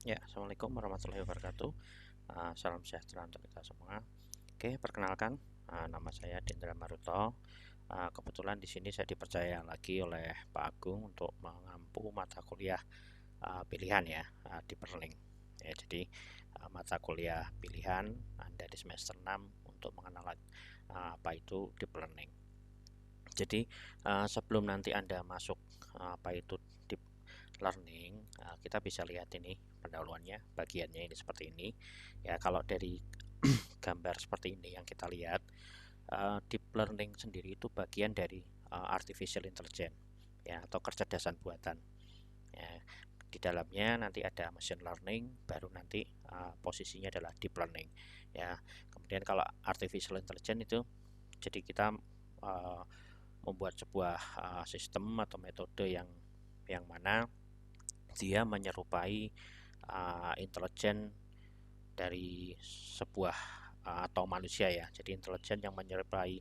Ya, Assalamualaikum warahmatullahi wabarakatuh. Salam sejahtera untuk kita semua. Oke, perkenalkan, nama saya Dendra Maruto. Kebetulan di sini saya dipercaya lagi oleh Pak Agung untuk mengampu mata kuliah pilihan ya, di Perling. Ya, jadi mata kuliah pilihan Anda di semester 6 untuk mengenal apa itu deep learning. Jadi sebelum nanti Anda masuk apa itu deep learning, kita bisa lihat ini pendahuluannya, bagiannya ini seperti ini. Ya, kalau dari gambar seperti ini yang kita lihat, deep learning sendiri itu bagian dari artificial intelligence ya, atau kecerdasan buatan. Ya, di dalamnya nanti ada machine learning, baru nanti posisinya adalah deep learning. Ya, kemudian kalau artificial intelligence itu, jadi kita uh, membuat sebuah sistem atau metode yang mana dia menyerupai intelijen dari sebuah atau manusia ya. Jadi intelijen yang menyerupai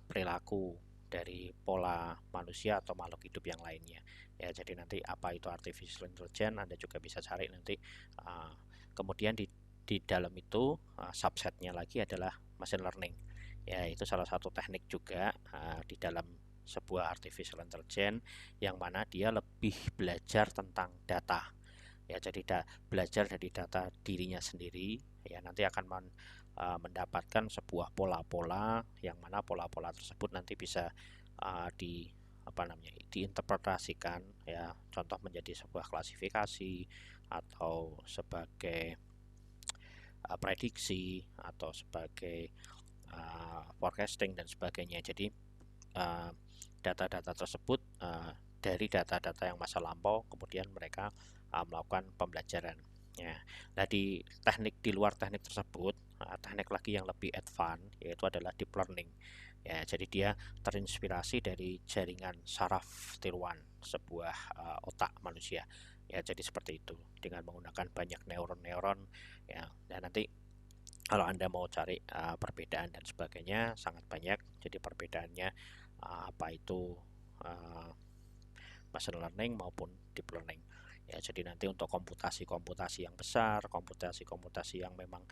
perilaku dari pola manusia atau makhluk hidup yang lainnya. Ya, jadi nanti apa itu artificial intelligence Anda juga bisa cari nanti. Uh, Kemudian di dalam itu subsetnya lagi adalah machine learning. Ya, itu salah satu teknik juga di dalam sebuah artificial intelligence yang mana dia lebih belajar tentang data. Ya, jadi belajar dari data dirinya sendiri ya, nanti akan mendapatkan sebuah pola-pola yang mana pola-pola tersebut nanti bisa di apa namanya diinterpretasikan ya, contoh menjadi sebuah klasifikasi atau sebagai prediksi atau sebagai forecasting dan sebagainya. Jadi data-data tersebut dari data-data yang masa lampau kemudian mereka melakukan pembelajaran ya. Nah, di luar teknik tersebut, teknik lagi yang lebih advance yaitu adalah deep learning ya. Jadi dia terinspirasi dari jaringan saraf tiruan sebuah otak manusia ya. Jadi seperti itu dengan menggunakan banyak neuron-neuron ya. Dan nanti kalau Anda mau cari perbedaan dan sebagainya sangat banyak. Jadi perbedaannya apa itu uh, machine learning maupun deep learning. Ya, jadi nanti untuk komputasi-komputasi yang besar, komputasi-komputasi yang memang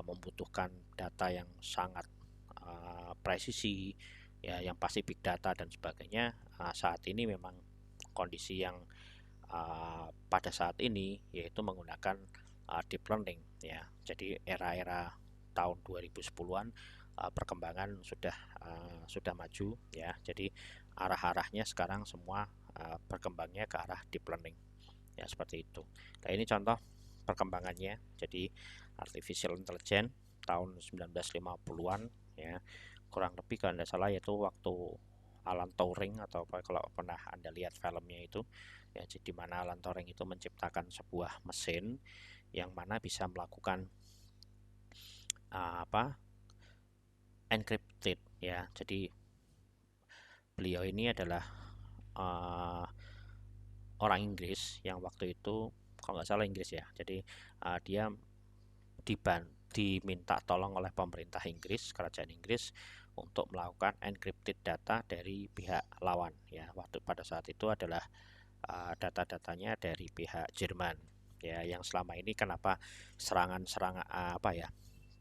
membutuhkan data yang sangat presisi, ya, yang pasti big data dan sebagainya. Saat ini memang kondisi yang pada saat ini yaitu menggunakan deep learning ya. Jadi era-era tahun 2010-an perkembangan sudah maju ya. Jadi arah-arahnya sekarang semua berkembangnya ke arah deep learning ya, seperti itu. Nah, ini contoh perkembangannya. Jadi artificial intelligence tahun 1950-an ya, kurang lebih kalau tidak salah, yaitu waktu Alan Turing atau apa, kalau pernah Anda lihat filmnya itu ya, di mana Alan Turing itu menciptakan sebuah mesin yang mana bisa melakukan apa encrypted ya. Jadi beliau ini adalah uh, orang Inggris yang waktu itu kalau nggak salah Inggris ya. Jadi dia diminta tolong oleh pemerintah Inggris, kerajaan Inggris, untuk melakukan encrypted data dari pihak lawan ya. Waktu pada saat itu adalah data-datanya dari pihak Jerman ya, yang selama ini kenapa serangan-serangan apa ya,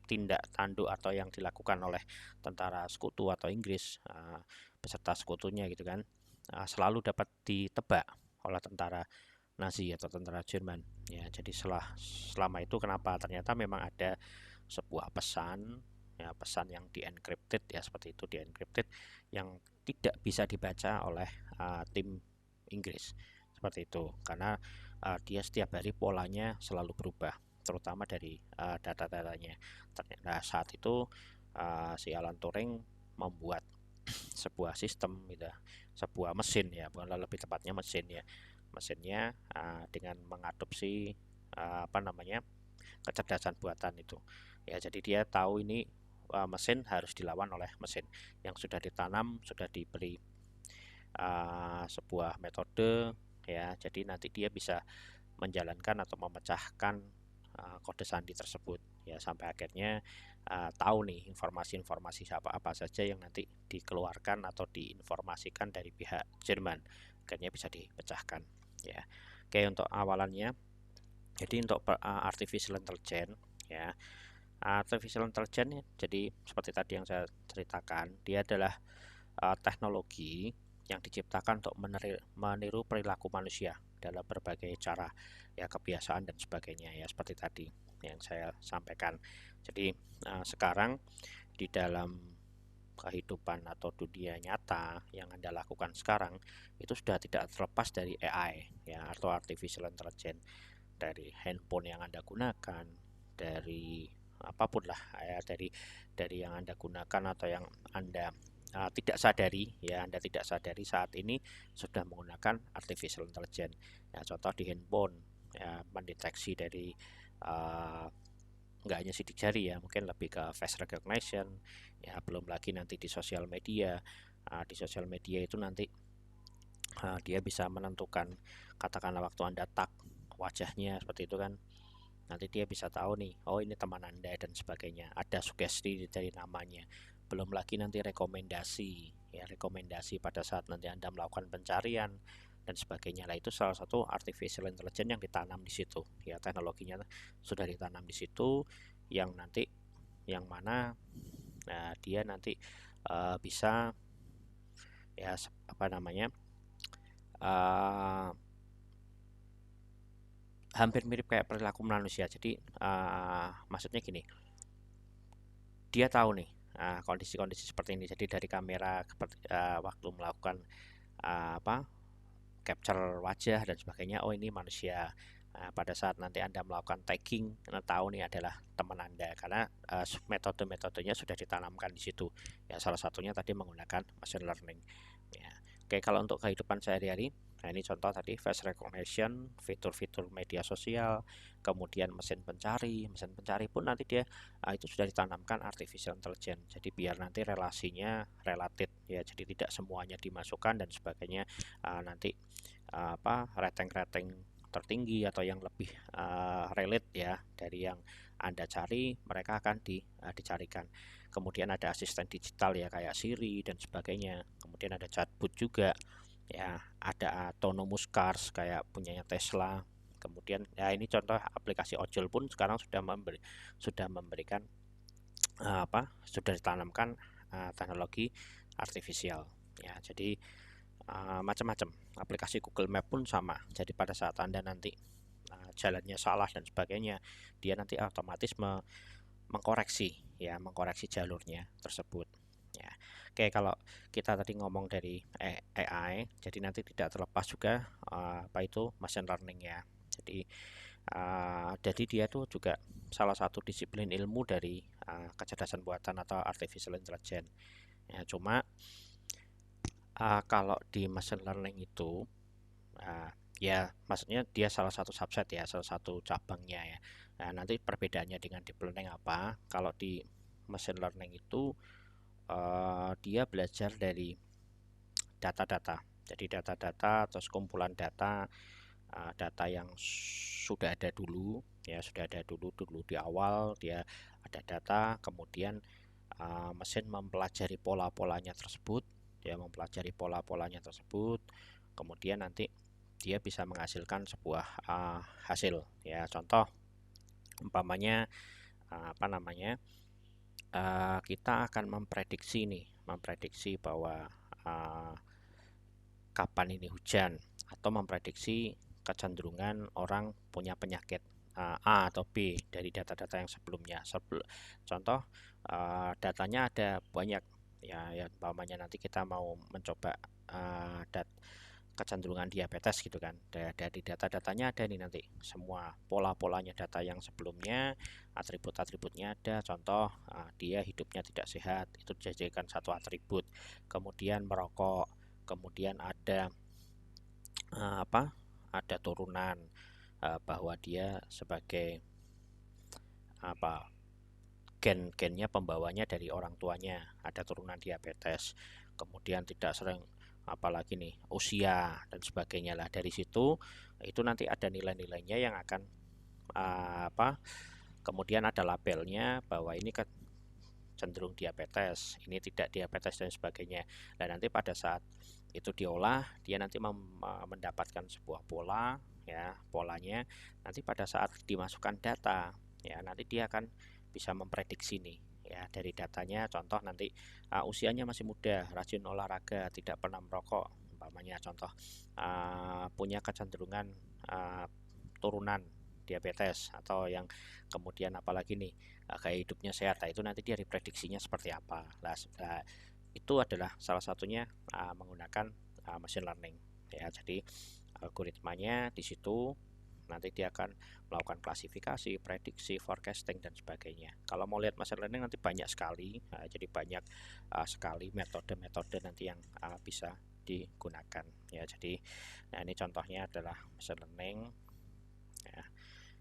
tindak tanduk atau yang dilakukan oleh tentara sekutu atau Inggris beserta sekutunya gitu kan, selalu dapat ditebak oleh tentara Nazi atau tentara Jerman ya. Jadi selama itu kenapa ternyata memang ada sebuah pesan ya, pesan yang di encrypted ya, seperti itu, di encrypted, yang tidak bisa dibaca oleh tim Inggris seperti itu, karena dia setiap hari polanya selalu berubah, terutama dari data-datanya. Nah, saat itu si Alan Turing membuat sebuah sistem gitu, sebuah mesin ya, bukan lebih tepatnya mesin ya. Mesinnya dengan mengadopsi apa namanya kecerdasan buatan itu ya. Jadi dia tahu ini mesin harus dilawan oleh mesin yang sudah ditanam, sudah diberi sebuah metode ya. Jadi nanti dia bisa menjalankan atau memecahkan kode sandi tersebut ya, sampai akhirnya tahu nih informasi-informasi apa saja yang nanti dikeluarkan atau diinformasikan dari pihak Jerman, akhirnya bisa dipecahkan ya. Oke, untuk awalannya Jadi untuk artificial intelligence ya, artificial intelligence jadi seperti tadi yang saya ceritakan, dia adalah teknologi yang diciptakan untuk meniru perilaku manusia dalam berbagai cara, ya kebiasaan dan sebagainya, ya seperti tadi yang saya sampaikan. Jadi sekarang di dalam kehidupan atau dunia nyata yang Anda lakukan sekarang itu sudah tidak terlepas dari AI ya, atau artificial intelligence, dari handphone yang Anda gunakan, dari apapun lah ya, dari yang Anda gunakan atau yang Anda tidak sadari ya, Anda tidak sadari saat ini sudah menggunakan artificial intelligence. Ya, contoh di handphone ya, mendeteksi dari nggak hanya sidik jari ya, mungkin lebih ke face recognition ya, belum lagi nanti di sosial media. Di sosial media itu nanti dia bisa menentukan, katakanlah waktu Anda tag wajahnya seperti itu kan, nanti dia bisa tahu nih, oh ini teman Anda dan sebagainya, ada sugesti dari namanya. Belum lagi nanti rekomendasi ya, rekomendasi pada saat nanti Anda melakukan pencarian dan sebagainya. Lah itu salah satu artificial intelligence yang ditanam di situ ya, teknologinya sudah ditanam di situ, yang nanti yang mana dia nanti bisa ya apa namanya, hampir mirip kayak perilaku manusia. Jadi maksudnya gini, dia tahu nih kondisi-kondisi seperti ini. Jadi dari kamera waktu melakukan capture wajah dan sebagainya, oh ini manusia. Pada saat nanti Anda melakukan tagging, Anda tahu nih adalah teman Anda, karena metode-metodenya sudah ditanamkan di situ. Ya salah satunya tadi menggunakan machine learning. Ya. Oke, kalau untuk kehidupan sehari-hari, nah ini contoh tadi face recognition, fitur-fitur media sosial, kemudian mesin pencari pun nanti dia itu sudah ditanamkan artificial intelligence. Jadi biar nanti relasinya related ya, jadi tidak semuanya dimasukkan dan sebagainya. Nanti rating-rating tertinggi atau yang lebih relate ya dari yang Anda cari, mereka akan dicarikan. Kemudian ada asisten digital ya, kayak Siri dan sebagainya. Kemudian ada chatbot juga ya, ada autonomous cars kayak punyanya Tesla. Kemudian ya ini contoh aplikasi ojol pun sekarang sudah memberikan sudah ditanamkan teknologi artifisial ya. Jadi macam-macam aplikasi Google Map pun sama. Jadi pada saat Anda nanti jalannya salah dan sebagainya, dia nanti otomatis mengkoreksi jalurnya tersebut ya. Oke, kalau kita tadi ngomong dari AI, jadi nanti tidak terlepas juga apa itu machine learning ya. Jadi dia tuh juga salah satu disiplin ilmu dari kecerdasan buatan atau artificial intelligence ya. Cuma kalau di machine learning itu ya maksudnya dia salah satu subset ya, salah satu cabangnya ya. Nah, nanti perbedaannya dengan deep learning apa? Kalau di machine learning itu dia belajar dari data-data. Jadi data-data atau kumpulan data, data yang sudah ada dulu ya, sudah ada dulu di awal dia ada data, kemudian mesin mempelajari pola-polanya tersebut, kemudian nanti dia bisa menghasilkan sebuah hasil ya. Contoh umpamanya kita akan memprediksi bahwa kapan ini hujan, atau memprediksi kecenderungan orang punya penyakit A atau B dari data-data yang sebelumnya. Contoh datanya ada banyak ya, umpamanya nanti kita mau mencoba kecenderungan diabetes gitu kan. Dari data-datanya ada nih nanti semua pola-polanya, data yang sebelumnya, atribut-atributnya ada. Contoh dia hidupnya tidak sehat, itu dijadikan satu atribut. Kemudian merokok, kemudian ada ada turunan bahwa dia sebagai gen-gennya pembawanya dari orang tuanya, ada turunan diabetes. Kemudian tidak sering, apalagi nih usia dan sebagainya lah. Dari situ itu nanti ada nilai-nilainya yang akan kemudian ada labelnya bahwa ini cenderung diabetes, ini tidak diabetes dan sebagainya. Dan nanti pada saat itu diolah, dia nanti mendapatkan sebuah pola ya polanya. Nanti pada saat dimasukkan data ya nanti dia akan bisa memprediksi nih ya dari datanya. Contoh nanti usianya masih muda, rajin olahraga, tidak pernah merokok umpamanya, contoh punya kecenderungan turunan diabetes, atau yang kemudian apalagi nih gaya hidupnya sehat. Nah, itu nanti dia diprediksinya seperti apa. Nah, itu adalah salah satunya menggunakan machine learning ya. Jadi algoritmanya di situ nanti dia akan melakukan klasifikasi, prediksi, forecasting dan sebagainya. Kalau mau lihat machine learning nanti banyak sekali, jadi banyak sekali metode-metode nanti yang bisa digunakan ya. Jadi nah ini contohnya adalah machine learning ya.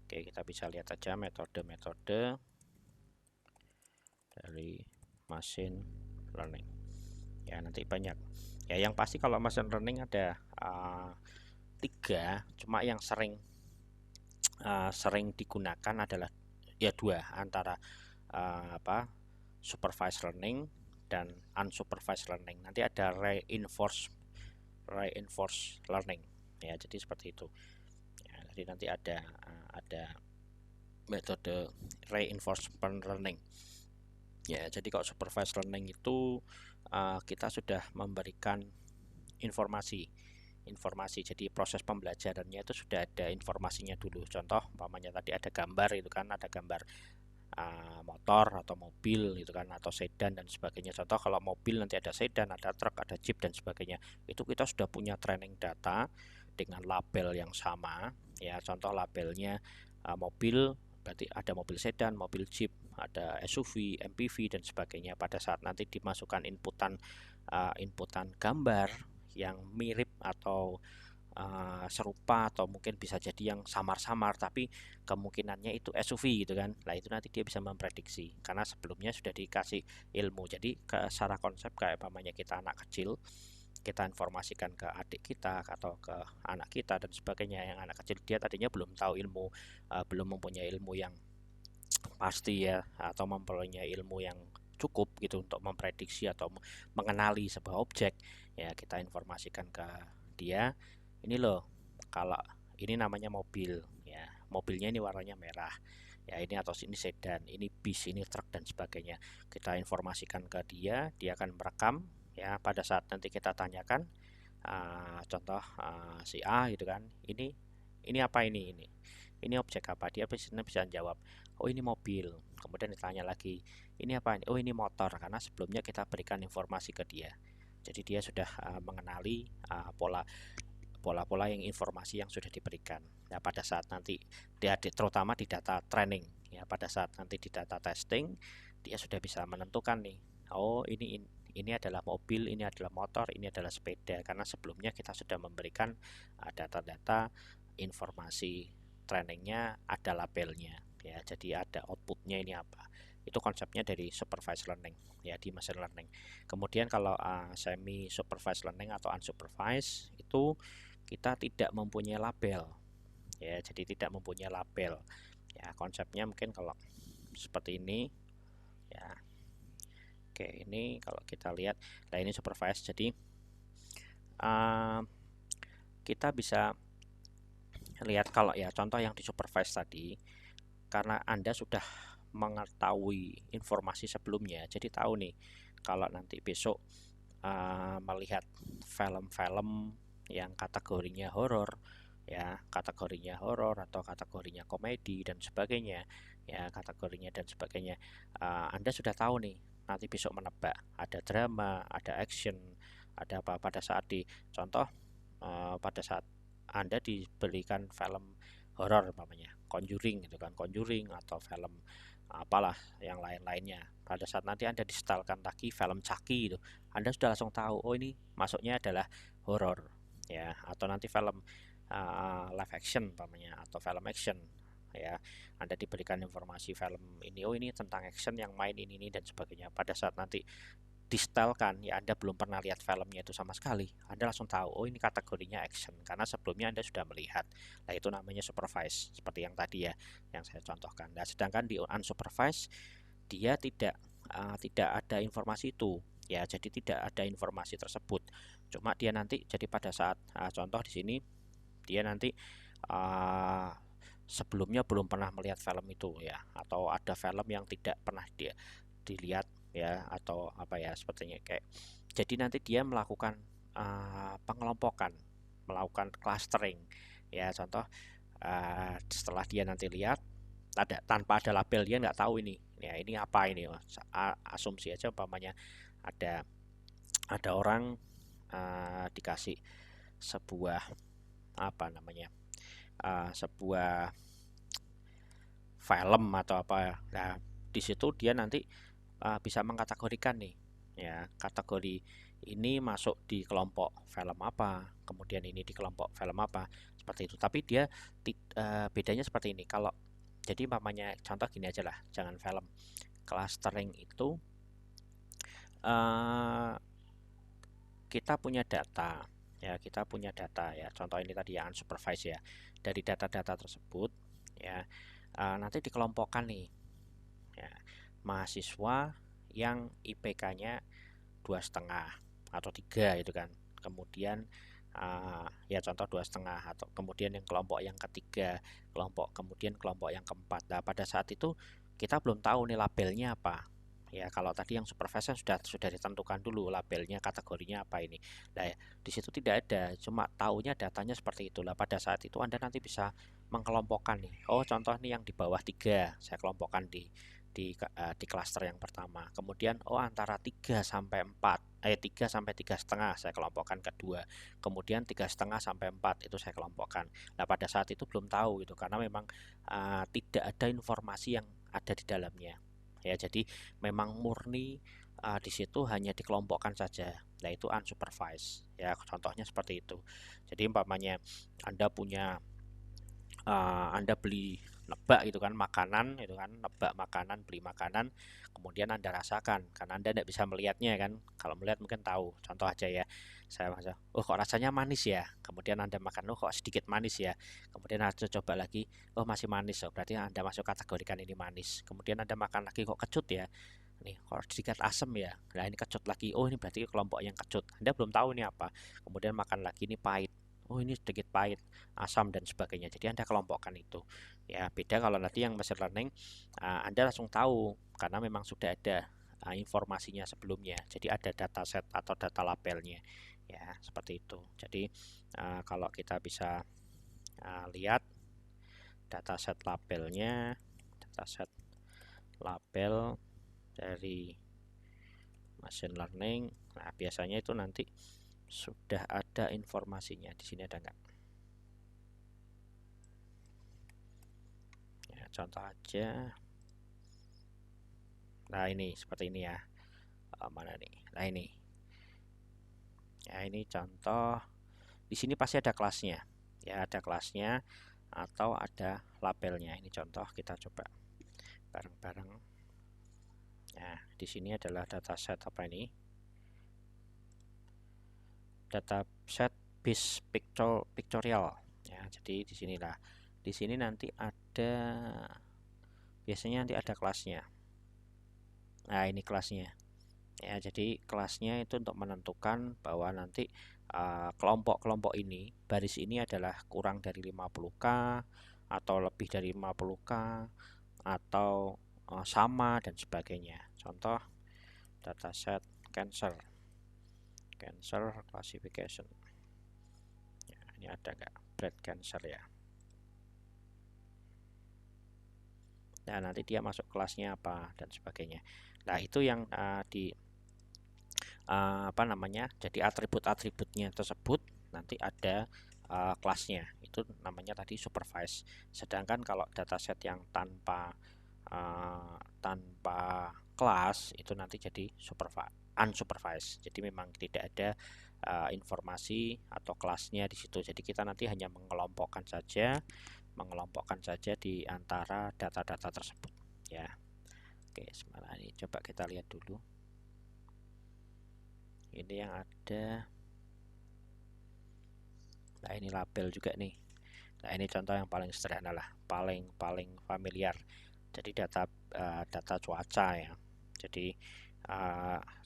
Oke, kita bisa lihat aja metode-metode dari machine learning ya, nanti banyak ya. Yang pasti kalau machine learning ada 3, cuma yang sering digunakan adalah ya 2, antara supervised learning dan unsupervised learning. Nanti ada reinforced learning ya, jadi seperti itu ya. Jadi nanti ada metode reinforcement learning ya. Jadi kalau supervised learning itu kita sudah memberikan informasi, jadi proses pembelajarannya itu sudah ada informasinya dulu. Contoh umpamanya tadi ada gambar, itu kan ada gambar motor atau mobil itu kan, atau sedan dan sebagainya. Contoh kalau mobil nanti ada sedan, ada truk, ada jeep dan sebagainya. Itu kita sudah punya training data dengan label yang sama ya. Contoh labelnya mobil, berarti ada mobil sedan, mobil jeep, ada SUV, MPV dan sebagainya. Pada saat nanti dimasukkan inputan gambar yang mirip atau serupa, atau mungkin bisa jadi yang samar-samar tapi kemungkinannya itu SUV gitu kan. Nah, itu nanti dia bisa memprediksi karena sebelumnya sudah dikasih ilmu. Jadi secara konsep kayak umpamanya kita anak kecil, kita informasikan ke adik kita atau ke anak kita dan sebagainya. Yang anak kecil dia tadinya belum tahu ilmu, belum mempunyai ilmu yang pasti ya, atau mempunyai ilmu yang cukup gitu untuk memprediksi atau mengenali sebuah objek ya. Kita informasikan ke dia, ini loh, kalau ini namanya mobil ya, mobilnya ini warnanya merah ya, ini atau ini sedan, ini bis, ini truk dan sebagainya. Kita informasikan ke dia, dia akan merekam ya. Pada saat nanti kita tanyakan contoh si A gitu kan, ini apa, ini objek apa, dia bisa jawab, oh ini mobil. Kemudian ditanya lagi, ini apa, oh ini motor, karena sebelumnya kita berikan informasi ke dia. Jadi dia sudah mengenali pola yang informasi yang sudah diberikan. Nah, pada saat nanti dia terutama di data training ya, pada saat nanti di data testing dia sudah bisa menentukan nih, oh ini adalah mobil, ini adalah motor, ini adalah sepeda, karena sebelumnya kita sudah memberikan data-data informasi trainingnya, ada labelnya ya. Jadi ada outputnya ini apa. Itu konsepnya dari supervised learning ya di machine learning. Kemudian kalau semi supervised learning atau unsupervised itu kita tidak mempunyai label ya. Jadi tidak mempunyai label ya. Konsepnya mungkin kalau seperti ini ya. Oke, ini kalau kita lihat, nah ini supervised. Jadi kita bisa lihat kalau ya contoh yang di supervised tadi, karena Anda sudah mengetahui informasi sebelumnya, jadi tahu nih kalau nanti besok melihat film-film yang kategorinya horor ya, kategorinya horor atau kategorinya komedi dan sebagainya ya, kategorinya dan sebagainya, Anda sudah tahu nih nanti besok menebak ada drama, ada action, ada apa. Pada saat di contoh pada saat Anda diberikan film horor umpamanya Conjuring gitu kan, Conjuring atau film apalah yang lain-lainnya, pada saat nanti Anda disetelkan lagi film Chucky itu, Anda sudah langsung tahu, oh ini masuknya adalah horor ya. Atau nanti film live action umpamanya atau film action ya, Anda diberikan informasi film ini, oh ini tentang action yang main ini dan sebagainya. Pada saat nanti distelkan ya, Anda belum pernah lihat filmnya itu sama sekali, Anda langsung tahu, oh ini kategorinya action, karena sebelumnya Anda sudah melihat. Nah, itu namanya supervised, seperti yang tadi ya yang saya contohkan. Nah, sedangkan di unsupervised dia tidak ada informasi itu ya. Jadi tidak ada informasi tersebut, cuma dia nanti, jadi pada saat contoh di sini dia nanti uh, sebelumnya belum pernah melihat film itu ya, atau ada film yang tidak pernah dia dilihat ya, atau apa ya sepertinya kayak. Jadi nanti dia melakukan pengelompokan, melakukan clustering ya. Contoh, setelah dia nanti lihat ada tanpa ada label, dia nggak tahu ini ya, ini apa ini. Asumsi aja umpamanya ada orang dikasih sebuah apa namanya, sebuah film atau apa. Nah, di situ dia nanti bisa mengkategorikan nih ya, kategori ini masuk di kelompok film apa, kemudian ini di kelompok film apa, seperti itu. Tapi dia bedanya seperti ini. Kalau jadi mamanya contoh gini aja lah, jangan film. Clustering itu uh, kita punya data ya, kita punya data ya. Contoh ini tadi yang unsupervised ya. Dari data-data tersebut ya, nanti dikelompokkan nih ya, mahasiswa yang IPK-nya 2,5 atau 3 gitu kan. Kemudian ya contoh 2,5, atau kemudian yang kelompok yang ketiga, kemudian kelompok yang keempat. Nah, pada saat itu kita belum tahu nih labelnya apa. Ya, kalau tadi yang supervisor sudah ditentukan dulu labelnya, kategorinya apa ini. Nah, ya, di situ tidak ada, cuma taunya datanya seperti itulah. Pada saat itu Anda nanti bisa mengelompokkan nih. Oh, contoh nih yang di bawah 3 saya kelompokkan di klaster yang pertama. Kemudian antara 3 sampai 4, 3 sampai 3,5 saya kelompokkan kedua. Kemudian 3,5 sampai 4 itu saya kelompokkan. Nah, pada saat itu belum tahu gitu, karena memang tidak ada informasi yang ada di dalamnya. Ya, jadi memang murni di situ hanya dikelompokkan saja. Nah, itu unsupervised. Ya, contohnya seperti itu. Jadi umpamanya Anda beli nebak gitu kan, makanan itu kan, nebak makanan, beli makanan, kemudian Anda rasakan, karena Anda tidak bisa melihatnya kan. Kalau melihat mungkin tahu. Contoh aja ya, saya rasa, oh kok rasanya manis ya, kemudian Anda makan, oh kok sedikit manis ya, kemudian Anda coba lagi, oh masih manis, oh berarti Anda masuk kategorikan ini manis. Kemudian Anda makan lagi, kok kecut ya, nih kalau sedikit asam ya, nah ini kecut lagi, oh ini berarti kelompok yang kecut. Anda belum tahu ini apa, kemudian makan lagi, ini pahit, oh ini sedikit pahit, asam dan sebagainya. Jadi Anda kelompokkan itu ya. Beda kalau nanti yang machine learning, Anda langsung tahu karena memang sudah ada informasinya sebelumnya. Jadi ada dataset atau data labelnya ya, seperti itu. Jadi kalau kita bisa lihat dataset labelnya, dataset label dari machine learning, nah biasanya itu nanti sudah ada informasinya. Di sini ada nggak? Ya, contoh aja. Nah, ini seperti ini ya. Mana nih? Nah, ini. Ya, ini contoh. Di sini pasti ada kelasnya. Ya, ada kelasnya atau ada labelnya. Ini contoh, kita coba bareng-bareng. Nah, di sini adalah dataset apa ini? Dataset base pictorial. Ya, jadi di sinilah. Di sini nanti ada, biasanya nanti ada kelasnya. Nah, ini kelasnya. Ya, jadi kelasnya itu untuk menentukan bahwa nanti kelompok-kelompok ini, baris ini adalah kurang dari 50K atau lebih dari 50K atau sama dan sebagainya. Contoh dataset cancer classification. Ya, ini ada nggak breast cancer ya. Nah, nanti dia masuk kelasnya apa dan sebagainya. Nah, itu yang apa namanya, jadi atribut-atributnya tersebut nanti ada kelasnya, itu namanya tadi supervised. Sedangkan kalau dataset yang tanpa kelas itu nanti jadi unsupervised. Jadi memang tidak ada informasi atau kelasnya di situ. Jadi kita nanti hanya mengelompokkan saja di antara data-data tersebut ya. Oke, sebentar, ini coba kita lihat dulu. Ini yang ada. Nah, ini label juga nih. Nah, ini contoh yang paling sederhana lah, paling familiar. Jadi data cuaca ya. Jadi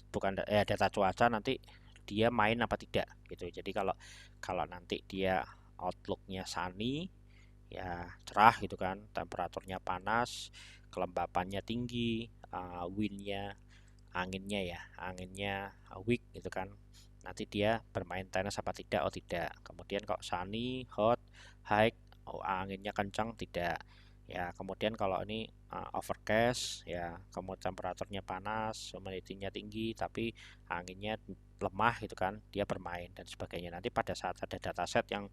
bukan data cuaca, nanti dia main apa tidak gitu. Jadi kalau nanti dia outlooknya sunny, ya cerah gitu kan, temperaturnya panas, kelembapannya tinggi, windnya, anginnya weak gitu kan, nanti dia bermain tenis apa tidak, oh tidak. Kemudian kalau sunny, hot, high, oh, anginnya kencang tidak. Ya kemudian kalau ini overcast, ya kemudian temperaturnya panas, humidity-nya tinggi tapi anginnya lemah gitu kan, dia bermain dan sebagainya. Nanti pada saat ada dataset yang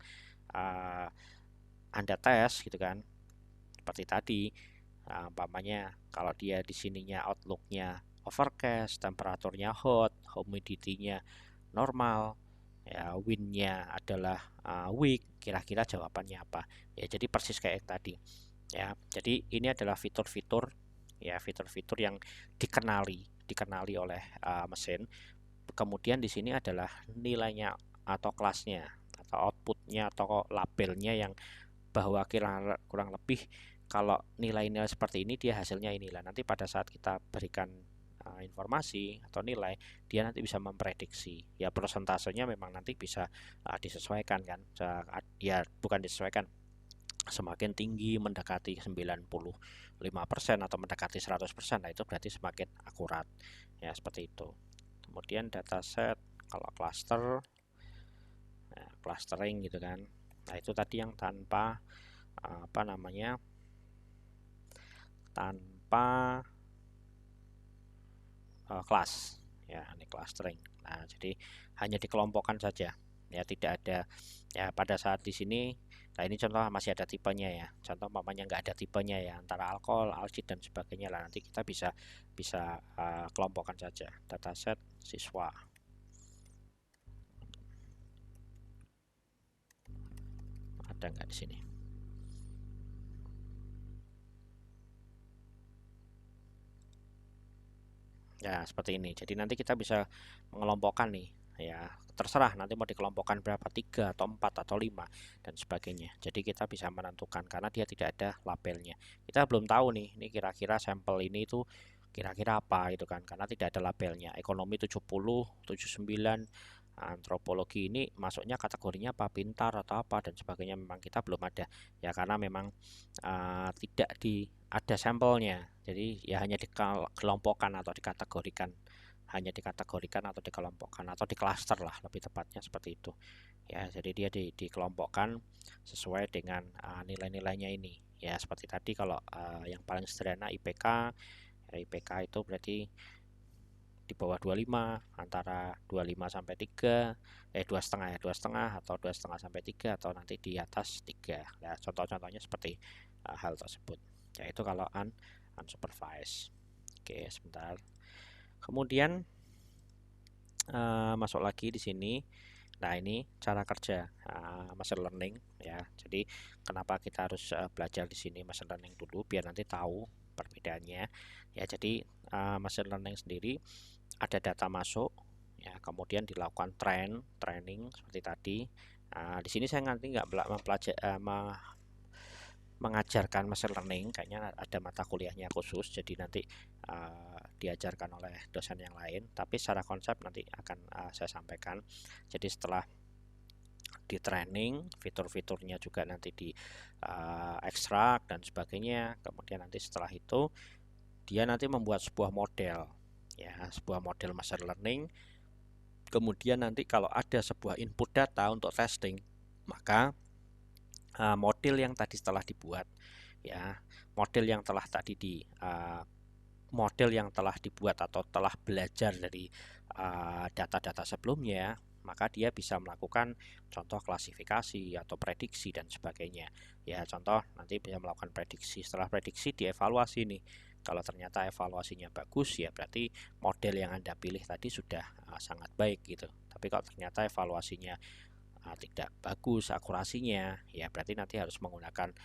uh, Anda tes gitu kan, seperti tadi, umpamanya kalau dia di sininya outlooknya overcast, temperaturnya hot, humidity-nya normal, ya windnya adalah weak, kira-kira jawabannya apa? Ya jadi persis kayak yang tadi. Ya, jadi ini adalah fitur-fitur, ya fitur-fitur yang dikenali oleh mesin. Kemudian di sini adalah nilainya atau kelasnya atau outputnya atau labelnya yang bahwa kurang lebih kalau nilai-nilai seperti ini dia hasilnya inilah. Nanti pada saat kita berikan informasi atau nilai, dia nanti bisa memprediksi. Ya persentasenya memang nanti bisa disesuaikan kan. Ya bukan disesuaikan, semakin tinggi mendekati 95% atau mendekati 100%, nah itu berarti semakin akurat. Ya seperti itu. Kemudian dataset kalau cluster, nah, clustering gitu kan. Nah itu tadi yang tanpa apa namanya, tanpa kelas, ya ini clustering. Nah jadi hanya dikelompokkan saja, ya tidak ada, ya pada saat di sini. Nah ini contoh masih ada tipenya ya, contoh mamanya nggak ada tipenya ya, antara alkohol, alkit dan sebagainya lah, nanti kita bisa kelompokkan saja. Dataset siswa ada nggak di sini? Ya seperti ini. Jadi nanti kita bisa mengelompokkan nih, ya terserah nanti mau dikelompokkan berapa, 3 atau 4 atau 5 dan sebagainya. Jadi kita bisa menentukan karena dia tidak ada labelnya. Kita belum tahu nih, ini kira-kira sampel ini tuh kira-kira apa gitu kan, karena tidak ada labelnya. Ekonomi 70, 79, antropologi ini masuknya kategorinya apa, pintar atau apa dan sebagainya, memang kita belum ada. Ya karena memang tidak ada sampelnya, jadi ya hanya dikelompokkan atau dikategorikan, atau dikelompokkan atau diklaster lah lebih tepatnya seperti itu ya. Jadi dia dikelompokkan sesuai dengan nilai-nilainya ini ya, seperti tadi kalau yang paling sederhana IPK. IPK itu berarti di bawah 25, antara 25 sampai 3, 2,5 ya, 2,5 atau 2,5 sampai 3, atau nanti di atas 3. Ya, contoh-contohnya seperti hal tersebut. Yaitu kalau unsupervised. Oke, sebentar. Kemudian masuk lagi di sini. Nah, ini cara kerja machine learning ya. Jadi, kenapa kita harus belajar di sini machine learning dulu biar nanti tahu perbedaannya. Ya, jadi machine learning sendiri ada data masuk ya, kemudian dilakukan training seperti tadi. Di sini saya nanti nggak mengajarkan machine learning, kayaknya ada mata kuliahnya khusus, jadi nanti diajarkan oleh dosen yang lain, tapi secara konsep nanti akan saya sampaikan. Jadi setelah di training, fitur-fiturnya juga nanti di ekstrak dan sebagainya, kemudian nanti setelah itu dia nanti membuat sebuah model ya, sebuah model machine learning. Kemudian nanti kalau ada sebuah input data untuk testing, maka model yang tadi setelah dibuat ya, model yang telah dibuat atau telah belajar dari data-data sebelumnya, maka dia bisa melakukan contoh klasifikasi atau prediksi dan sebagainya ya. Contoh nanti bisa melakukan prediksi, setelah prediksi dievaluasi nih, kalau ternyata evaluasinya bagus ya berarti model yang Anda pilih tadi sudah sangat baik gitu. Tapi kalau ternyata evaluasinya tidak bagus akurasinya, ya berarti nanti harus menggunakan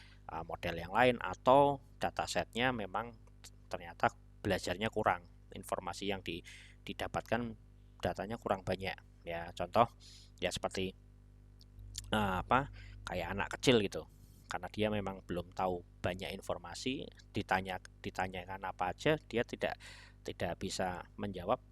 model yang lain, atau datasetnya memang ternyata belajarnya kurang, informasi yang didapatkan datanya kurang banyak ya. Contoh ya seperti kayak anak kecil gitu, karena dia memang belum tahu banyak informasi, ditanyakan apa aja dia tidak bisa menjawab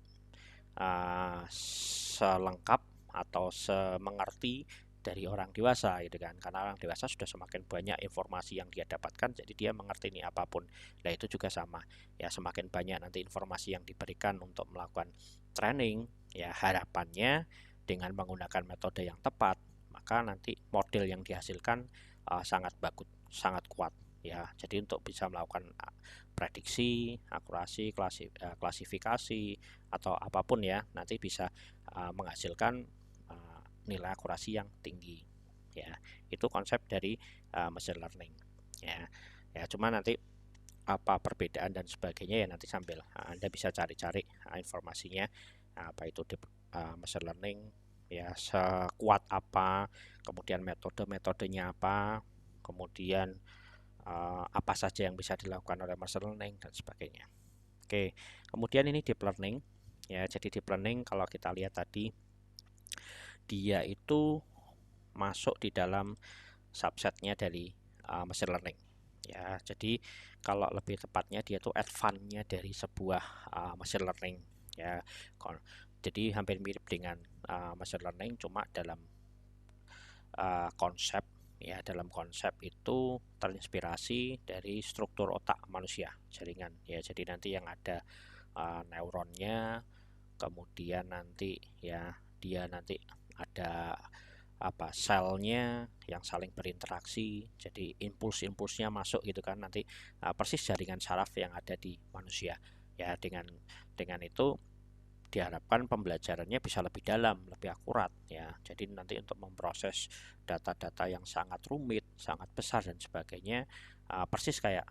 selengkap atau semengerti dari orang dewasa gitu kan, karena orang dewasa sudah semakin banyak informasi yang dia dapatkan, jadi dia mengerti ini apapun. Nah itu juga sama ya, semakin banyak nanti informasi yang diberikan untuk melakukan training ya, harapannya dengan menggunakan metode yang tepat maka nanti model yang dihasilkan sangat bagus, sangat kuat ya. Jadi untuk bisa melakukan prediksi, akurasi, klasifikasi atau apapun ya, nanti bisa menghasilkan nilai akurasi yang tinggi ya. Itu konsep dari machine learning ya. Ya cuma nanti apa perbedaan dan sebagainya ya nanti sambil Anda bisa cari-cari informasinya, apa itu machine learning ya, sekuat apa, kemudian metode-metodenya apa, kemudian apa saja yang bisa dilakukan oleh machine learning dan sebagainya. Oke, kemudian ini deep learning ya. Jadi deep learning kalau kita lihat tadi dia itu masuk di dalam subsetnya dari machine learning ya. Jadi kalau lebih tepatnya dia tuh advance-nya dari sebuah machine learning ya. Jadi hampir mirip dengan machine learning, cuma dalam konsep ya, dalam konsep itu terinspirasi dari struktur otak manusia, jaringan ya. Jadi nanti yang ada neuronnya, kemudian nanti ya dia nanti ada apa selnya yang saling berinteraksi, jadi impuls-impulsnya masuk gitu kan, nanti persis jaringan saraf yang ada di manusia ya. Dengan itu diharapkan pembelajarannya bisa lebih dalam, lebih akurat ya. Jadi nanti untuk memproses data-data yang sangat rumit, sangat besar dan sebagainya, persis kayak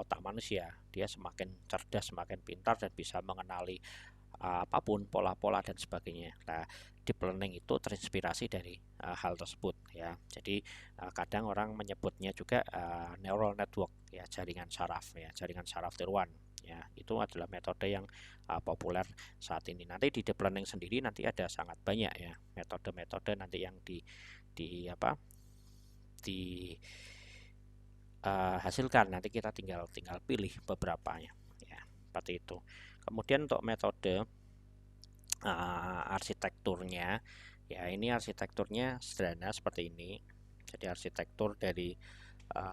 otak manusia, dia semakin cerdas, semakin pintar dan bisa mengenali apapun, pola-pola dan sebagainya. Nah, deep learning itu terinspirasi dari hal tersebut ya. Jadi kadang orang menyebutnya juga neural network ya, jaringan saraf ya, jaringan saraf tiruan ya. Itu adalah metode yang populer saat ini. Nanti di deep learning sendiri nanti ada sangat banyak ya metode-metode nanti yang di apa di hasilkan. Nanti kita tinggal pilih beberapa ya, seperti itu. Kemudian untuk metode arsitekturnya ya, ini arsitekturnya sederhana seperti ini. Jadi arsitektur dari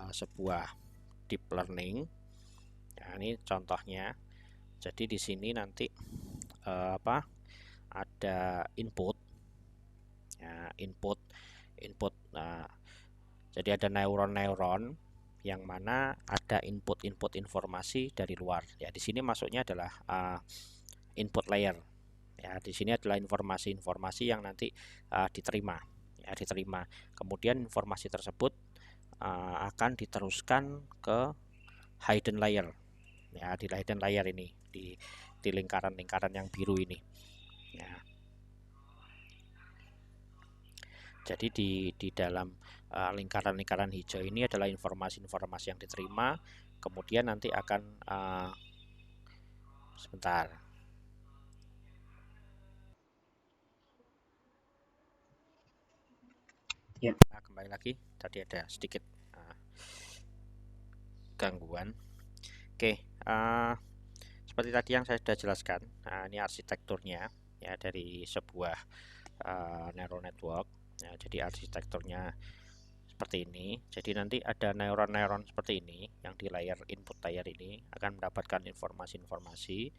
sebuah deep learning ya, ini contohnya. Jadi di sini nanti ada input ya, input. Jadi ada neuron yang mana ada input informasi dari luar ya. Di sini masuknya adalah input layer ya. Di sini adalah informasi yang nanti diterima. Kemudian informasi tersebut akan diteruskan ke hidden layer ya. Di hidden layer ini, di lingkaran-lingkaran yang biru ini ya. Jadi di dalam lingkaran-lingkaran hijau ini adalah informasi-informasi yang diterima, kemudian nanti akan sebentar. Ya. Nah, kembali lagi, tadi ada sedikit gangguan. Oke, seperti tadi yang saya sudah jelaskan, ini arsitekturnya ya dari sebuah neural network. Ya, jadi arsitekturnya seperti ini. Jadi nanti ada neuron-neuron seperti ini yang di layer input layer ini akan mendapatkan informasi-informasi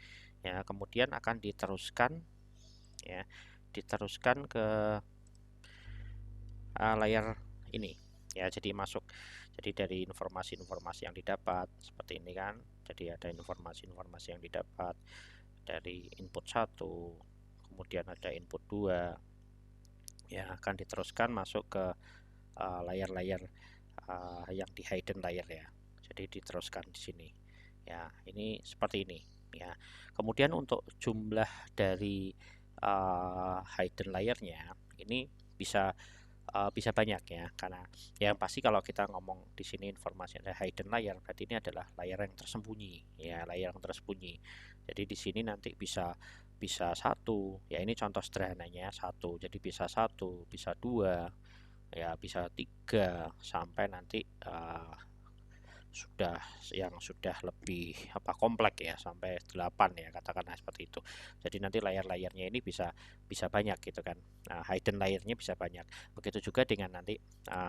ya, kemudian akan diteruskan ya, ke layer ini ya. Jadi masuk, jadi dari informasi-informasi yang didapat seperti ini kan, jadi ada informasi-informasi yang didapat dari input 1, kemudian ada input 2 ya, akan diteruskan masuk ke layer-layer yang di hidden layer ya. Jadi diteruskan di sini ya. Ini seperti ini ya. Kemudian untuk jumlah dari hidden layernya ini bisa banyak ya, karena yang pasti kalau kita ngomong di sini informasi ada hidden layer, berarti ini adalah layer yang tersembunyi ya, layer yang tersembunyi. Jadi di sini nanti bisa satu ya, ini contoh sederhananya satu, jadi bisa satu, bisa dua ya, bisa 3 sampai nanti sudah lebih kompleks ya, sampai 8 ya katakanlah seperti itu. Jadi nanti layar-layarnya ini bisa bisa banyak gitu kan. Nah, hidden layernya bisa banyak. Begitu juga dengan nanti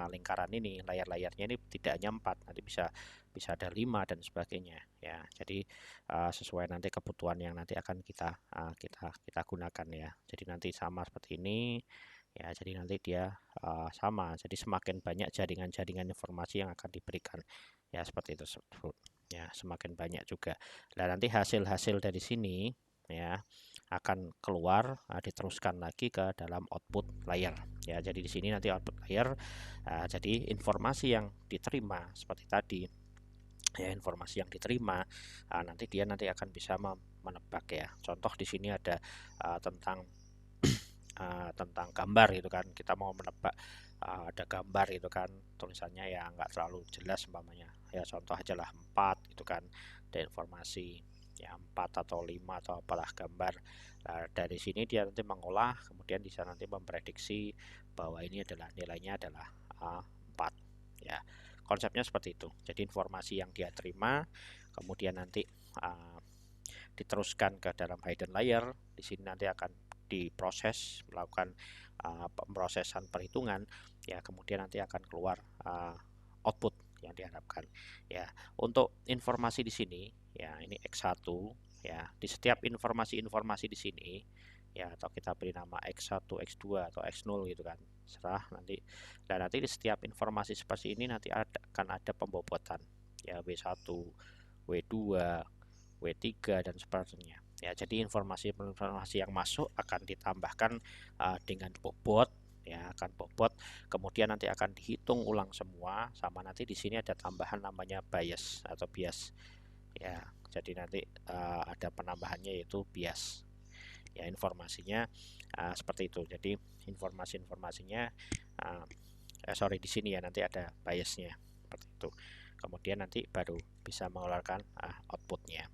lingkaran ini, layar-layarnya ini tidak hanya 4, nanti bisa bisa ada 5 dan sebagainya ya. Jadi sesuai nanti kebutuhan yang nanti akan kita gunakan ya. Jadi nanti sama seperti ini ya, jadi nanti dia sama, jadi semakin banyak jaringan-jaringan informasi yang akan diberikan ya, seperti itu ya, semakin banyak juga. Nah, nanti hasil-hasil dari sini ya akan keluar, diteruskan lagi ke dalam output layer ya. Jadi di sini nanti output layer, jadi informasi yang diterima seperti tadi ya, informasi yang diterima nanti dia akan bisa menebak ya. Contoh di sini ada tentang tentang gambar gitu kan, kita mau menebak ada gambar itu kan, tulisannya ya nggak terlalu jelas umpamanya ya, contoh aja lah 4 gitu kan, ada informasi ya 4 atau 5 atau apalah gambar. Nah, dari sini dia nanti mengolah, kemudian bisa nanti memprediksi bahwa ini adalah nilainya adalah 4 ya. Konsepnya seperti itu. Jadi informasi yang dia terima kemudian nanti diteruskan ke dalam hidden layer. Di sini nanti akan diproses, melakukan pemrosesan perhitungan ya, kemudian nanti akan keluar output yang diharapkan ya. Untuk informasi di sini ya, ini X1 ya, di setiap informasi di sini ya, atau kita beri nama X1, X2 atau X0 gitu kan, serah nanti. Dan nanti di setiap informasi seperti ini nanti akan ada pembobotan ya, W1, W2, W3 dan sebagainya ya. Jadi informasi yang masuk akan ditambahkan dengan bobot ya, akan bobot, kemudian nanti akan dihitung ulang semua, sama nanti di sini ada tambahan namanya bias atau bias ya. Jadi nanti ada penambahannya yaitu bias ya, informasinya seperti itu. Jadi informasinya di sini ya, nanti ada biasnya seperti itu, kemudian nanti baru bisa mengeluarkan outputnya.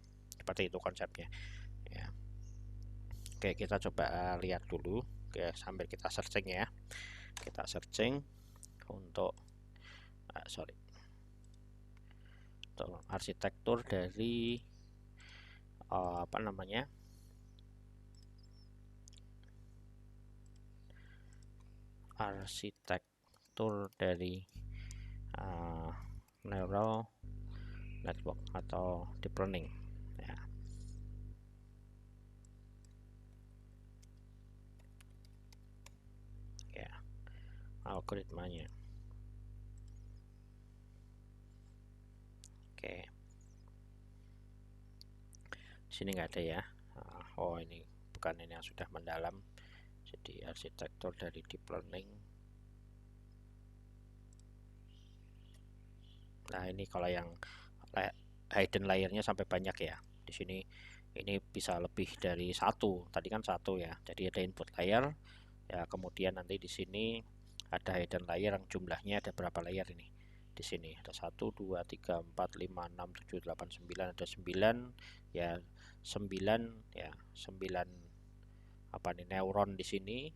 Seperti itu konsepnya ya. Oke, kita coba lihat dulu. Oke, sambil kita searching ya, kita searching untuk untuk arsitektur dari arsitektur dari neural network atau deep learning ya. Ya, algoritmanya. Oke, di sini nggak ada ya. Oh, ini bukan, ini yang sudah mendalam. Jadi arsitektur dari deep learning. Nah, ini kalau yang hidden layernya sampai banyak ya. Di sini ini bisa lebih dari satu. Tadi kan satu ya. Jadi ada input layer ya, kemudian nanti di sini ada hidden layer yang jumlahnya ada berapa layer ini. Di sini ada 1 2 3 4 5 6 7 8 9, ada 9 ya, 9 ya, 9 neuron di sini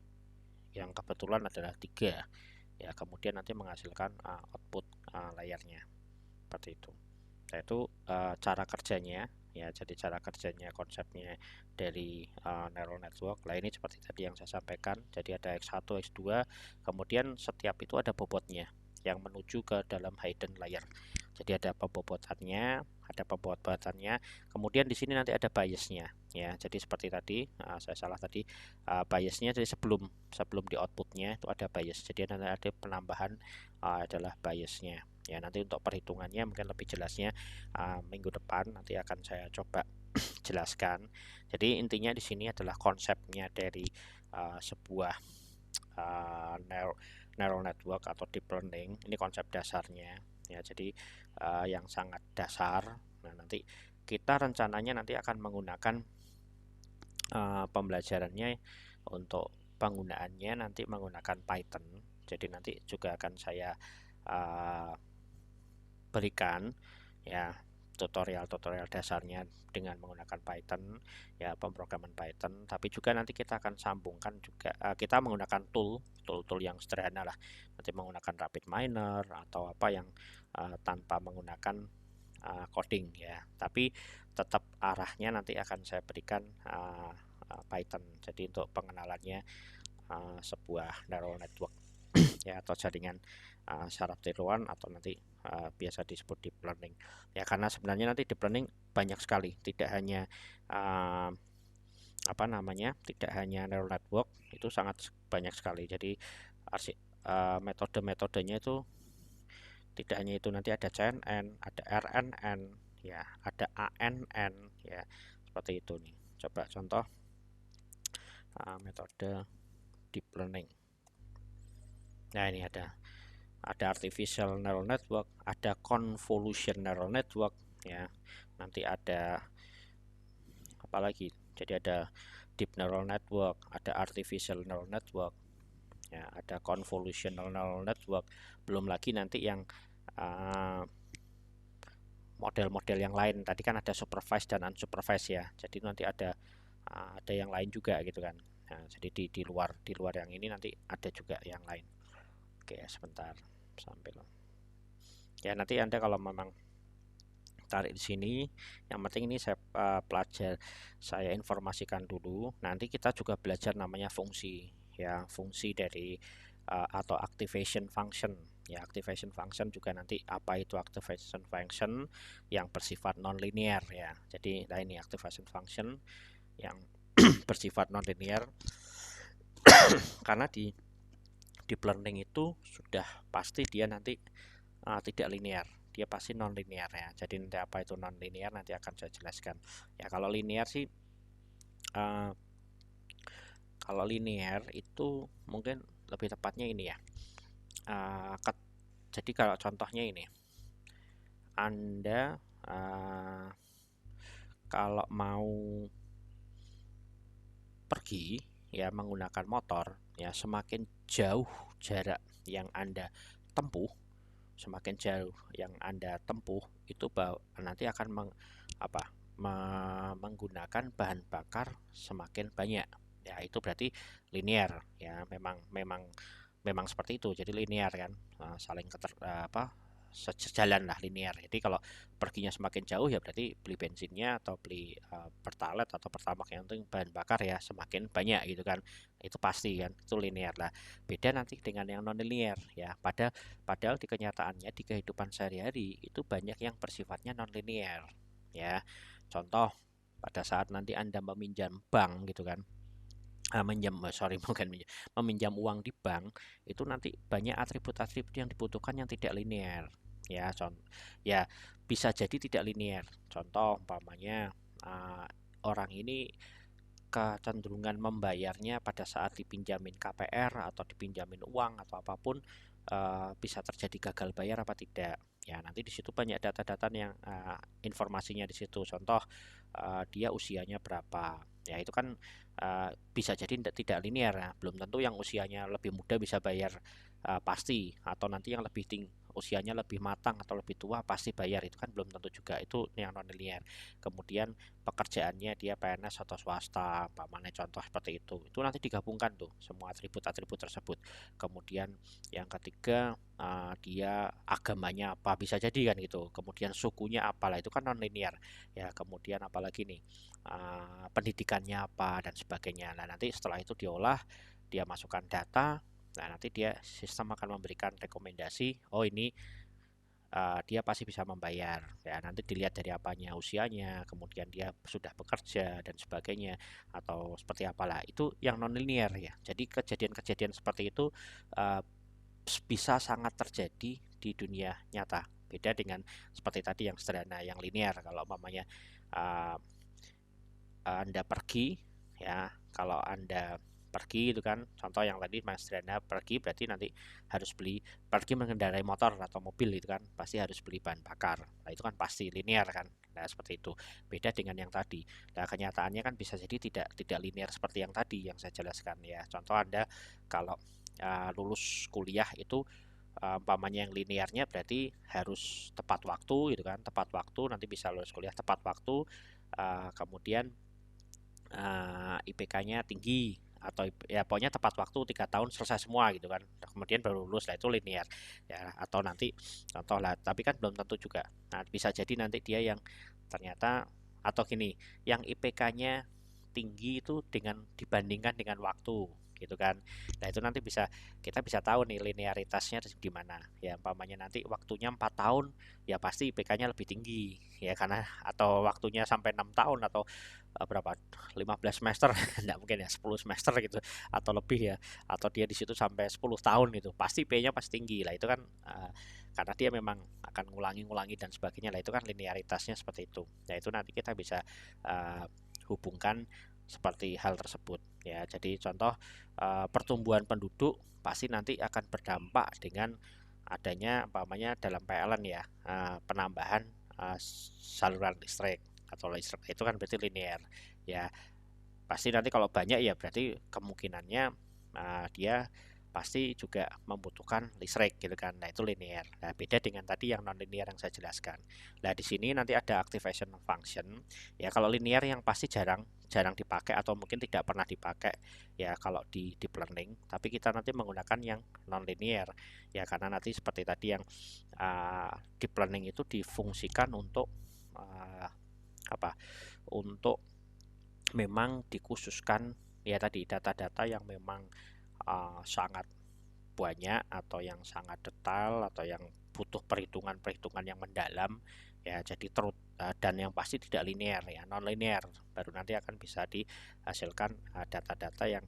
yang kebetulan adalah 3 ya, kemudian nanti menghasilkan output layarnya seperti itu. Nah, itu cara kerjanya ya. Jadi cara kerjanya, konsepnya dari neural network. Nah, ini seperti tadi yang saya sampaikan. Jadi ada X1, X2, kemudian setiap itu ada bobotnya yang menuju ke dalam hidden layer. Jadi ada pembobotannya, kemudian di sini nanti ada biasnya ya. Jadi seperti tadi saya salah tadi, biasnya dari sebelum di outputnya itu ada bias. Jadi ada penambahan adalah biasnya ya. Nanti untuk perhitungannya mungkin lebih jelasnya minggu depan nanti akan saya coba jelaskan. Jadi intinya di sini adalah konsepnya dari sebuah neural network atau deep learning. Ini konsep dasarnya ya, jadi yang sangat dasar. Nah, nanti kita rencananya nanti akan menggunakan pembelajarannya untuk penggunaannya nanti menggunakan Python. Jadi nanti juga akan saya berikan ya tutorial dasarnya dengan menggunakan Python ya, pemrograman Python. Tapi juga nanti kita akan sambungkan juga, kita menggunakan tool yang sederhana lah, nanti menggunakan RapidMiner atau apa yang tanpa menggunakan coding ya, tapi tetap arahnya nanti akan saya berikan Python. Jadi untuk pengenalannya sebuah neural network ya, atau jaringan saraf tiruan, atau nanti biasa disebut deep learning ya, karena sebenarnya nanti deep learning banyak sekali, tidak hanya tidak hanya neural network, itu sangat banyak sekali. Jadi metode-metodenya itu tidak hanya itu, nanti ada CNN, ada RNN ya, ada ANN ya, seperti itu nih. Coba contoh metode deep learning. Nah, ini ada artificial neural network, ada convolution neural network ya. Nanti ada apa lagi? Jadi ada deep neural network, ada artificial neural network ya, ada convolutional neural network, belum lagi nanti yang model-model yang lain. Tadi kan ada supervised dan unsupervised ya, jadi nanti ada yang lain juga gitu kan. Nah, jadi di luar yang ini nanti ada juga yang lain. Oke, sebentar sambil ya, nanti Anda kalau memang tarik di sini, yang penting ini saya informasikan dulu. Nanti kita juga belajar namanya fungsi ya, fungsi dari atau activation function ya. Activation function juga nanti apa itu activation function yang bersifat nonlinear ya. Jadi nah, ini activation function yang bersifat nonlinear karena di deep learning itu sudah pasti dia nanti tidak linear, dia pasti non-linear ya. Jadi nanti apa itu non-linear nanti akan saya jelaskan ya. Kalau linear sih kalau linear itu mungkin lebih tepatnya ini ya, jadi kalau contohnya ini, Anda kalau mau pergi ya menggunakan motor ya, semakin jauh jarak yang Anda tempuh, semakin jauh yang Anda tempuh itu nanti akan menggunakan bahan bakar semakin banyak ya. Itu berarti linear ya, memang seperti itu. Jadi linear kan, saling sejalan lah, linear. Jadi kalau perginya semakin jauh ya berarti beli bensinnya atau beli pertalite atau pertamax, yang penting bahan bakar ya semakin banyak gitu kan. Itu pasti kan, itu linear lah. Beda nanti dengan yang non linear ya. Padahal di kenyataannya di kehidupan sehari-hari itu banyak yang bersifatnya non linear ya. Contoh, pada saat nanti Anda meminjam bank gitu kan, meminjam uang di bank, itu nanti banyak atribut-atribut yang dibutuhkan yang tidak linear ya. Ya bisa jadi tidak linear. Contoh umpamanya orang ini kecenderungan membayarnya pada saat dipinjamin KPR atau dipinjamin uang atau apapun, bisa terjadi gagal bayar apa tidak ya. Nanti di situ banyak data-data yang informasinya di situ. Contoh dia usianya berapa ya, itu kan bisa jadi tidak linear ya. Belum tentu yang usianya lebih muda bisa bayar pasti, atau nanti yang lebih usianya lebih matang atau lebih tua pasti bayar, itu kan belum tentu juga. Itu yang non linear. Kemudian pekerjaannya dia PNS atau swasta, pamannya contoh seperti itu nanti digabungkan tuh semua atribut-atribut tersebut. Kemudian yang ketiga, dia agamanya apa, bisa jadi kan gitu. Kemudian sukunya apalah, itu kan non linear ya. Kemudian apalagi nih, pendidikannya apa dan sebagainya. Nah, nanti setelah itu diolah, dia masukkan data. Nah, nanti sistem akan memberikan rekomendasi, oh ini dia pasti bisa membayar ya. Nanti dilihat dari apanya, usianya, kemudian dia sudah bekerja dan sebagainya, atau seperti apalah. Itu yang non linear ya. Jadi kejadian-kejadian seperti itu bisa sangat terjadi di dunia nyata. Beda dengan seperti tadi yang sederhana, yang linear. Kalau umpamanya Anda pergi ya, kalau Anda pergi itu kan, contoh yang tadi Mas Sederhana pergi, berarti nanti harus pergi mengendarai motor atau mobil itu kan pasti harus beli bahan bakar. Nah, itu kan pasti linear kan. Nah, seperti itu. Beda dengan yang tadi. Nah, kenyataannya kan bisa jadi tidak linear seperti yang tadi yang saya jelaskan ya. Contoh Anda kalau lulus kuliah itu, umpamanya yang linearnya berarti harus tepat waktu gitu kan, tepat waktu, nanti bisa lulus kuliah tepat waktu, kemudian IPK-nya tinggi atau ya pokoknya tepat waktu 3 tahun selesai semua gitu kan, kemudian baru lulus. Lah itu linear ya. Atau nanti contoh lah, tapi kan belum tentu juga. Nah bisa jadi nanti dia yang ternyata, atau gini, yang IPK-nya tinggi itu dengan dibandingkan dengan waktu gitu kan. Nah itu nanti kita bisa tahu nih linearitasnya di mana ya. Umpamanya nanti waktunya 4 tahun ya pasti IPK-nya lebih tinggi ya, karena atau waktunya sampai 6 tahun atau berapa, 15 semester enggak mungkin ya, 10 semester gitu atau lebih ya, atau dia di situ sampai 10 tahun gitu pasti P-nya pasti tinggi. Lah itu kan karena dia memang akan ngulangi dan sebagainya. Lah itu kan linearitasnya seperti itu. Nah itu nanti kita bisa hubungkan seperti hal tersebut ya. Jadi contoh pertumbuhan penduduk pasti nanti akan berdampak dengan adanya umpamanya dalam PLN ya, penambahan saluran listrik atau listrik, itu kan berarti linear ya. Pasti nanti kalau banyak ya berarti kemungkinannya dia pasti juga membutuhkan listrik gitu kan. Nah itu linear. Nah beda dengan tadi yang non linear yang saya jelaskan. Nah di sini nanti ada activation function ya. Kalau linear yang pasti jarang jarang dipakai atau mungkin tidak pernah dipakai ya kalau di deep learning. Tapi kita nanti menggunakan yang non linear ya, karena nanti seperti tadi yang deep learning itu difungsikan untuk apa? Untuk memang dikhususkan ya tadi data-data yang memang sangat banyak atau yang sangat detail atau yang butuh perhitungan-perhitungan yang mendalam ya. Jadi dan yang pasti tidak linear ya, non linear, baru nanti akan bisa dihasilkan data-data yang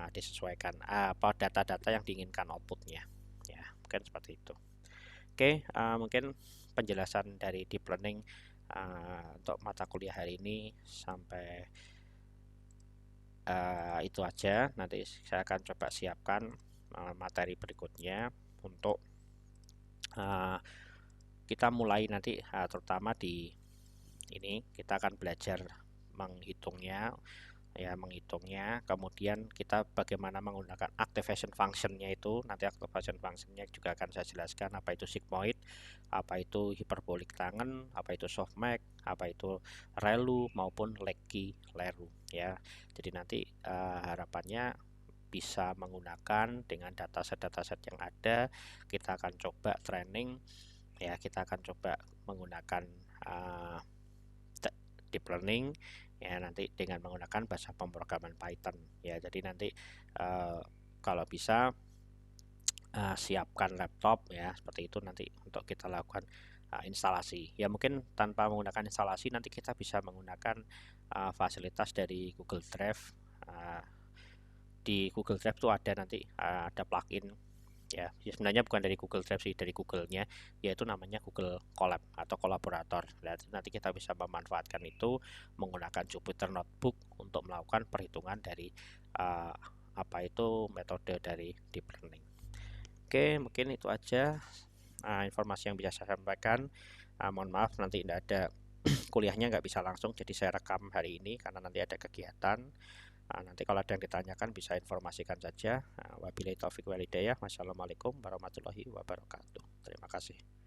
disesuaikan apa data-data yang diinginkan outputnya ya, mungkin seperti itu. Oke, mungkin penjelasan dari deep learning untuk mata kuliah hari ini sampai itu aja. Nanti saya akan coba siapkan materi berikutnya untuk kita mulai nanti terutama di ini kita akan belajar menghitungnya ya, kemudian kita bagaimana menggunakan activation function-nya. Itu nanti activation function-nya juga akan saya jelaskan, apa itu sigmoid, apa itu hiperbolik Tangen, apa itu softmax, apa itu ReLU maupun Leggi-Leru ya. Jadi nanti harapannya bisa menggunakan dengan dataset yang ada. Kita akan coba training ya, kita akan coba menggunakan deep learning ya, nanti dengan menggunakan bahasa pemrograman Python ya. Jadi nanti kalau bisa siapkan laptop ya seperti itu nanti untuk kita lakukan instalasi ya. Mungkin tanpa menggunakan instalasi nanti kita bisa menggunakan fasilitas dari Google Drive. Di Google Drive itu ada nanti ada plugin ya, sebenarnya bukan dari Google Drive sih, dari Google-nya, yaitu namanya Google Colab atau kolaborator. Nanti kita bisa memanfaatkan itu menggunakan Jupyter Notebook untuk melakukan perhitungan dari apa itu metode dari deep learning. Oke, mungkin itu aja informasi yang bisa saya sampaikan. Mohon maaf nanti tidak ada kuliahnya, nggak bisa langsung, jadi saya rekam hari ini karena nanti ada kegiatan. Nanti kalau ada yang ditanyakan bisa informasikan saja. Wabillahi taufiq wal hidayah. Wassalamualaikum warahmatullahi wabarakatuh. Terima kasih.